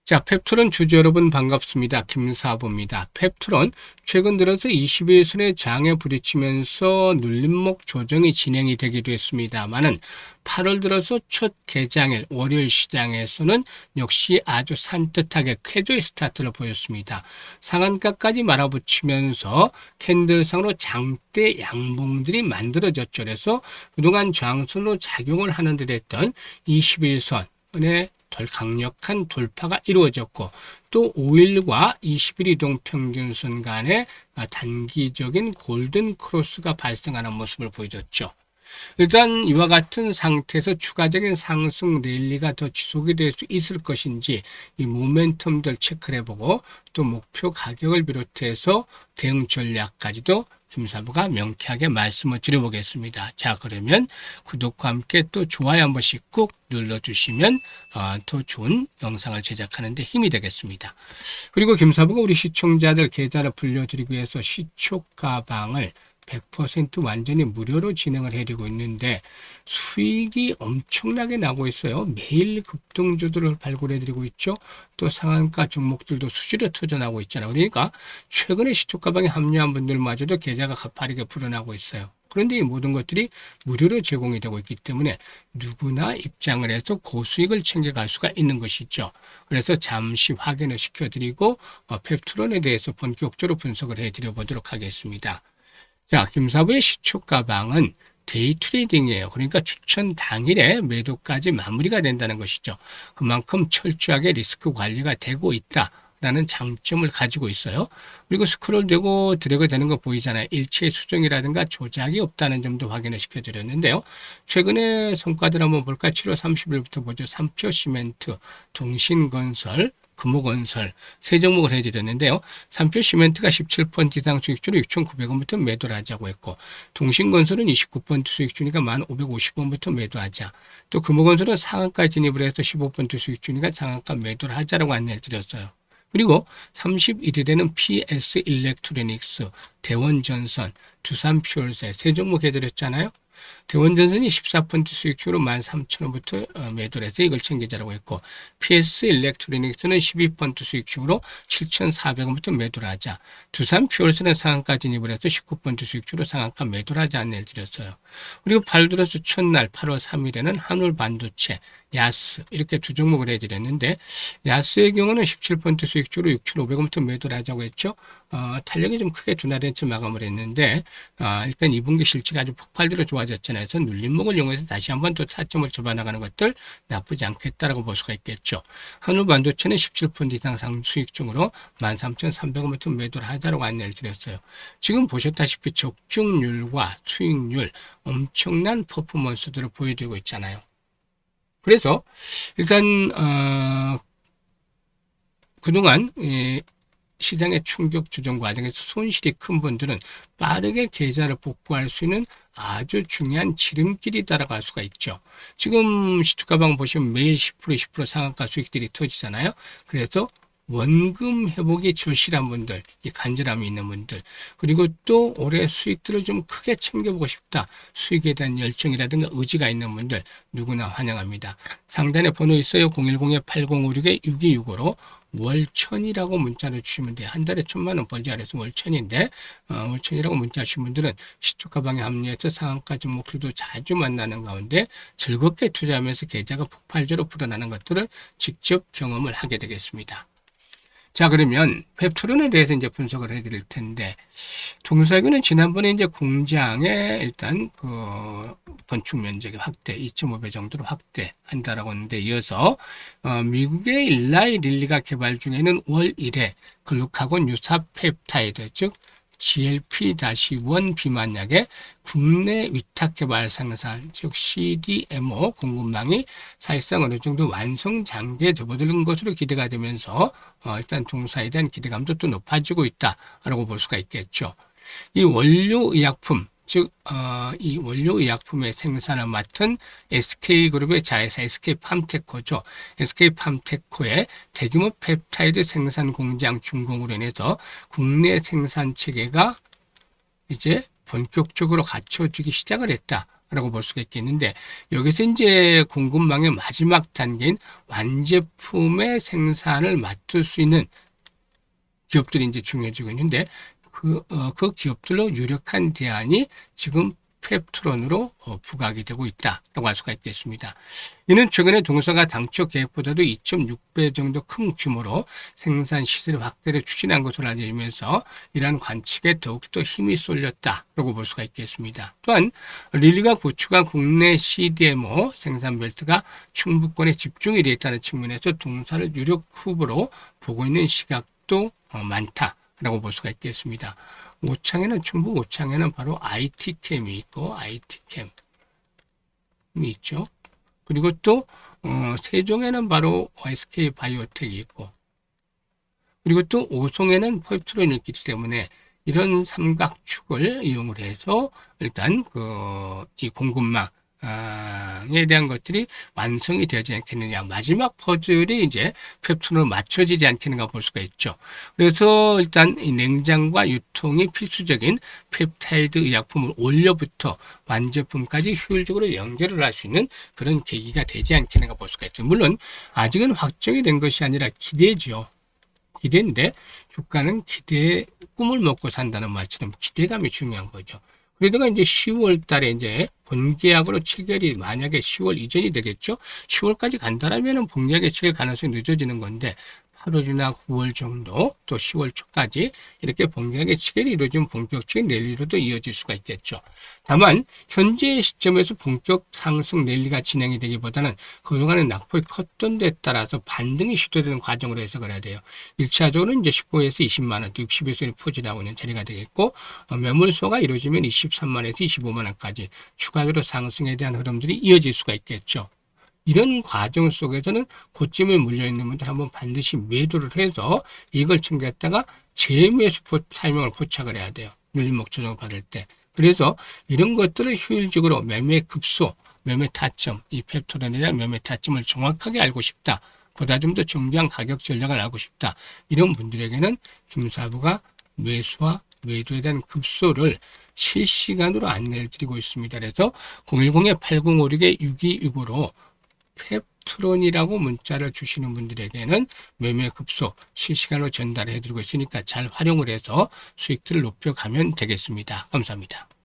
자, 펩토론 주주 여러분 반갑습니다. 김사부입니다. 펩토론 최근 들어서 21선의 장에 부딪히면서 눌림목 조정이 진행이 되기도 했습니다만은 8월 들어서 첫 개장일 월요일 시장에서는 역시 아주 산뜻하게 쾌조의 스타트를 보였습니다. 상한가까지 말아붙이면서 캔들상으로 장대 양봉들이 만들어졌죠. 그래서 그동안 저항선으로 작용을 하는 듯 했던 21선의 덜 강력한 돌파가 이루어졌고 또 5일과 20일 이동 평균선 간의 단기적인 골든 크로스가 발생하는 모습을 보여줬죠. 일단 이와 같은 상태에서 추가적인 상승 랠리가 더 지속이 될 수 있을 것인지 이 모멘텀들 체크를 해보고 또 목표 가격을 비롯해서 대응 전략까지도 김사부가 명쾌하게 말씀을 드려보겠습니다. 자, 그러면 구독과 함께 또 좋아요 한 번씩 꾹 눌러주시면 더 좋은 영상을 제작하는 데 힘이 되겠습니다. 그리고 김사부가 우리 시청자들 계좌를 불려드리기 위해서 시초가방을 100% 완전히 무료로 진행을 해드리고 있는데 수익이 엄청나게 나고 있어요. 매일 급등주들을 발굴해드리고 있죠. 또 상한가 종목들도 수시로 터져나오고 있잖아요. 그러니까 최근에 시초가방에 합류한 분들마저도 계좌가 가파르게 불어나고 있어요. 그런데 이 모든 것들이 무료로 제공이 되고 있기 때문에 누구나 입장을 해서 고수익을 챙겨갈 수가 있는 것이죠. 그래서 잠시 확인을 시켜드리고 펩토론에 대해서 본격적으로 분석을 해드려 보도록 하겠습니다. 자, 김사부의 시초가방은 데이 트레이딩이에요. 그러니까 추천 당일에 매도까지 마무리가 된다는 것이죠. 그만큼 철저하게 리스크 관리가 되고 있다라는 장점을 가지고 있어요. 그리고 스크롤되고 드래그 되는 거 보이잖아요. 일체 수정이라든가 조작이 없다는 점도 확인을 시켜드렸는데요. 최근에 성과들 한번 볼까? 7월 30일부터 보죠. 삼표시멘트, 동신건설, 금호건설 세 종목을 해드렸는데요. 삼표시멘트가 17% 이상 수익주로 6,900원부터 매도를 하자고 했고 동신건설은 29% 수익주니까 1,550원부터 매도하자. 또 금호건설은 상한가 진입을 해서 15% 수익주니까 상한가 매도를 하자라고 안내를 드렸어요. 그리고 31일에는 PS 일렉트로닉스, 대원전선, 두산퓨얼세 세 종목 해드렸잖아요. 대원전선이 14% 수익주로 13,000원부터 매도를 해서 이걸 챙기자라고 했고 PS 일렉트로닉스는 12% 수익주로 7,400원부터 매도를 하자. 두산 퓨얼스는 상한가 진입을 해서 19% 수익주로 상한가 매도를 하자 안내를 드렸어요. 그리고 8월 들어서 첫날 8월 3일에는 한울반도체, 야스 이렇게 두 종목을 해드렸는데 야스의 경우는 17% 수익주로 6,500원부터 매도를 하자고 했죠. 탄력이 좀 크게 둔화된 채 마감을 했는데 일단 2분기 실적이 아주 폭발적으로 좋아졌잖아요. 그래서 눌림목을 이용해서 다시 한번 또 타점을 접어나가는 것들 나쁘지 않겠다라고 볼 수가 있겠죠. 한울반도체는 17% 이상 수익 중으로 13,300원부터 매도를 하자라고 안내를 드렸어요. 지금 보셨다시피 적중률과 수익률 엄청난 퍼포먼스들을 보여드리고 있잖아요. 그래서 일단 그동안 시장의 충격 조정 과정에서 손실이 큰 분들은 빠르게 계좌를 복구할 수 있는 아주 중요한 지름길이다라고 할 수가 있죠. 지금 시초가방 보시면 매일 10% 상한가 수익들이 터지잖아요. 그래서 원금 회복이 절실한 분들, 이 간절함이 있는 분들, 그리고 또 올해 수익들을 좀 크게 챙겨보고 싶다. 수익에 대한 열정이라든가 의지가 있는 분들 누구나 환영합니다. 상단에 번호 있어요. 010-8056-6265로 월천이라고 문자를 주시면 돼요. 한 달에 1,000만 원 벌지 않아서 월천인데 월천이라고 문자 주신 분들은 시초가방에 합류해서 상한가 종목들도 자주 만나는 가운데 즐겁게 투자하면서 계좌가 폭발적으로 불어나는 것들을 직접 경험을 하게 되겠습니다. 자, 그러면 펩토론에 대해서 이제 분석을 해드릴 텐데, 동사규는 지난번에 이제 공장에 일단 건축 면적의 확대, 2.5배 정도로 확대한다라고 했는데, 이어서 미국의 일라이 릴리가 개발 중에는 월 1회 글루카곤 유사 펩타이드, 즉 GLP-1 비만약의 국내 위탁 개발 생산, 즉 CDMO 공급망이 사실상 어느 정도 완성 단계에 접어드는 것으로 기대가 되면서 일단 동사에 대한 기대감도 또 높아지고 있다라고 볼 수가 있겠죠. 이 원료 의약품, 즉 이 원료 의약품의 생산을 맡은 SK그룹의 자회사 SK팜테코죠. SK팜테코의 대규모 펩타이드 생산 공장 준공으로 인해서 국내 생산 체계가 이제 본격적으로 갖춰지기 시작을 했다. 라고 볼 수가 있겠는데, 여기서 이제 공급망의 마지막 단계인 완제품의 생산을 맡을 수 있는 기업들이 이제 중요해지고 있는데, 그 기업들로 유력한 대안이 지금 펩트론으로 부각이 되고 있다라고 할 수가 있겠습니다. 이는 최근에 동사가 당초 계획보다도 2.6배 정도 큰 규모로 생산 시설 확대를 추진한 것으로 알려지면서 이러한 관측에 더욱더 힘이 쏠렸다라고 볼 수가 있겠습니다. 또한 릴리가 구축한 국내 CDMO 생산 벨트가 충북권에 집중이 되어 있다는 측면에서 동사를 유력 후보로 보고 있는 시각도 많다라고 볼 수가 있겠습니다. 충북 오창에는 바로 IT캠이 있고, IT캠이 있죠. 그리고 또 세종에는 바로 SK 바이오텍이 있고, 그리고 또 오송에는 펄트론이 있기 때문에 이런 삼각축을 이용을 해서 일단 이 공급망 에 대한 것들이 완성이 되지 않겠느냐. 마지막 퍼즐이 이제 펩톤으로 맞춰지지 않겠는가 볼 수가 있죠. 그래서 일단 이 냉장과 유통이 필수적인 펩타이드 의약품을 올려부터 완제품까지 효율적으로 연결을 할 수 있는 그런 계기가 되지 않겠는가 볼 수가 있죠. 물론 아직은 확정이 된 것이 아니라 기대죠. 기대인데 주가는 기대의 꿈을 먹고 산다는 말처럼 기대감이 중요한 거죠. 그러다가 이제 10월 달에 이제 본계약으로 체결이 만약에 10월 이전이 되겠죠. 10월까지 간다라면 본계약의 체결 가능성이 늦어지는 건데 8월이나 9월 정도 또 10월 초까지 이렇게 본계약의 체결이 이루어지면 본격적인 랠리로도 이어질 수가 있겠죠. 다만 현재 시점에서 본격 상승 랠리가 진행이 되기보다는 그동안의 낙폭이 컸던 데 따라서 반등이 시도되는 과정으로 해석을 해야 돼요. 1차적으로는 이제 19에서 20만 원, 60에서 포진하고 있는 자리가 되겠고, 매물소가 이루어지면 23만 원에서 25만 원까지 추가적으로 상승에 대한 흐름들이 이어질 수가 있겠죠. 이런 과정 속에서는 고점에 물려있는 분들 한번 반드시 매도를 해서 이걸 챙겼다가 재매수 타이밍을 포착을 해야 돼요. 눌림목 조정을 받을 때. 그래서 이런 것들을 효율적으로 매매 급소, 매매 타점, 이 펩토론에 대한 매매 타점을 정확하게 알고 싶다. 보다 좀 더 정교한 가격 전략을 알고 싶다. 이런 분들에게는 김사부가 매수와 매도에 대한 급소를 실시간으로 안내를 드리고 있습니다. 그래서 010-8056-6265로 펩트론이라고 문자를 주시는 분들에게는 매매 급소 실시간으로 전달해 드리고 있으니까 잘 활용을 해서 수익들을 높여가면 되겠습니다. 감사합니다.